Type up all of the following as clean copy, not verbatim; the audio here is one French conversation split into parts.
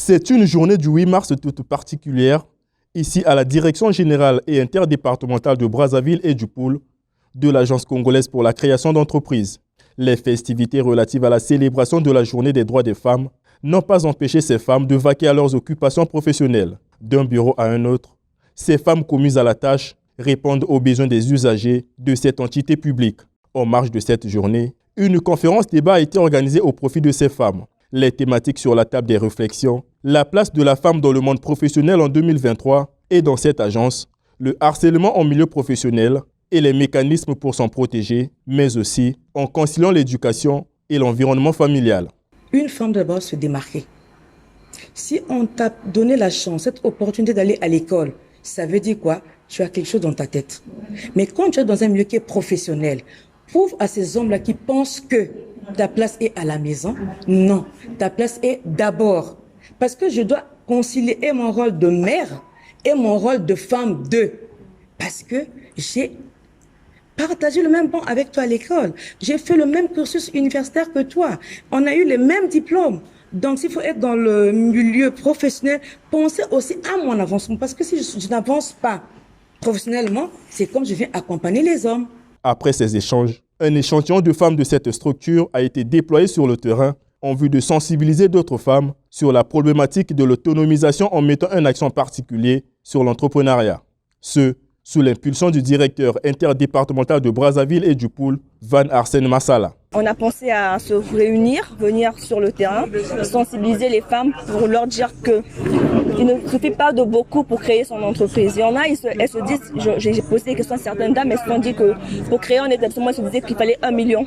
C'est une journée du 8 mars toute particulière, ici à la Direction générale et interdépartementale de Brazzaville et du pôle de l'Agence congolaise pour la création d'entreprises. Les festivités relatives à la célébration de la journée des droits des femmes n'ont pas empêché ces femmes de vaquer à leurs occupations professionnelles. D'un bureau à un autre, ces femmes commises à la tâche répondent aux besoins des usagers de cette entité publique. En marge de cette journée, une conférence-débat a été organisée au profit de ces femmes. Les thématiques sur la table des réflexions, la place de la femme dans le monde professionnel en 2023 et dans cette agence, le harcèlement en milieu professionnel et les mécanismes pour s'en protéger, mais aussi en conciliant l'éducation et l'environnement familial. Une femme d'abord se démarquer. Si on t'a donné la chance, cette opportunité d'aller à l'école, ça veut dire quoi? Tu as quelque chose dans ta tête. Mais quand tu es dans un milieu qui est professionnel, prouve à ces hommes-là qui pensent que ta place est à la maison. Non, ta place est d'abord. Parce que je dois concilier et mon rôle de mère et mon rôle de femme d'eux. Parce que j'ai partagé le même banc avec toi à l'école. J'ai fait le même cursus universitaire que toi. On a eu les mêmes diplômes. Donc, s'il faut être dans le milieu professionnel, pensez aussi à mon avancement. Parce que si je n'avance pas professionnellement, c'est comme je viens accompagner les hommes. Après ces échanges, un échantillon de femmes de cette structure a été déployé sur le terrain en vue de sensibiliser d'autres femmes sur la problématique de l'autonomisation en mettant un accent particulier sur l'entrepreneuriat. Ce, sous l'impulsion du directeur interdépartemental de Brazzaville et du pôle, Van Arsène Massala. On a pensé à se réunir, venir sur le terrain, sensibiliser les femmes pour leur dire qu'il ne suffit pas de beaucoup pour créer son entreprise. Il y en a, elles se disent, j'ai posé des questions à certaines dames, elles se sont dit que pour créer un établissement, elles se disaient qu'il fallait 1 million.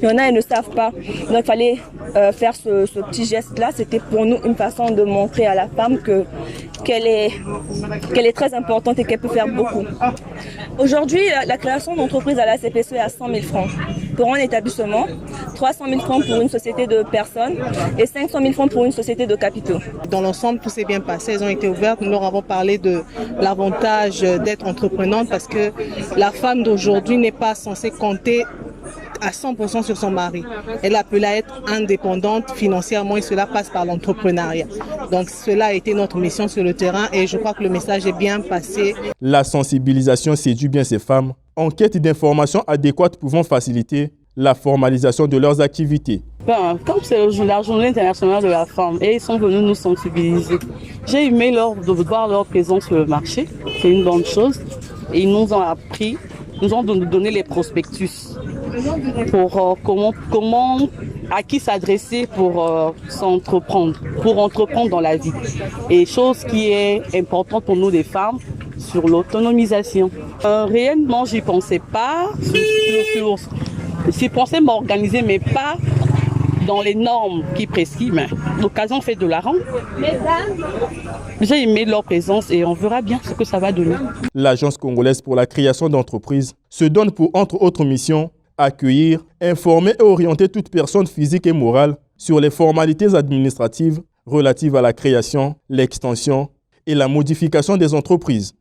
Il y en a, elles ne savent pas. Donc il fallait faire ce petit geste-là. C'était pour nous une façon de montrer à la femme qu'elle est très importante et qu'elle peut faire beaucoup. Aujourd'hui, la création d'entreprise à la CPSE est à 100 000 francs. Pour un établissement, 300 000 francs pour une société de personnes et 500 000 francs pour une société de capitaux. Dans l'ensemble, tout s'est bien passé. Elles ont été ouvertes. Nous leur avons parlé de l'avantage d'être entreprenante parce que la femme d'aujourd'hui n'est pas censée compter à 100% sur son mari. Elle est appelée à être indépendante financièrement et cela passe par l'entrepreneuriat. Donc cela a été notre mission sur le terrain et je crois que le message est bien passé. La sensibilisation séduit bien ces femmes en quête d'informations adéquates pouvant faciliter la formalisation de leurs activités. Comme c'est la journée internationale de la femme et ils sont venus nous sensibiliser, j'ai aimé de voir leur présence sur le marché, c'est une bonne chose. Et ils nous ont appris, nous ont donné les prospectus pour à qui s'adresser pour s'entreprendre, pour entreprendre dans la vie. Et chose qui est importante pour nous les femmes, sur l'autonomisation. Réellement, j'y pensais pas. J'y pensais m'organiser, mais pas dans les normes qui prescrivent. Mais l'occasion fait de la rendre. J'ai aimé leur présence et on verra bien ce que ça va donner. L'Agence congolaise pour la création d'entreprises se donne pour, entre autres missions, accueillir, informer et orienter toute personne physique et morale sur les formalités administratives relatives à la création, l'extension et la modification des entreprises.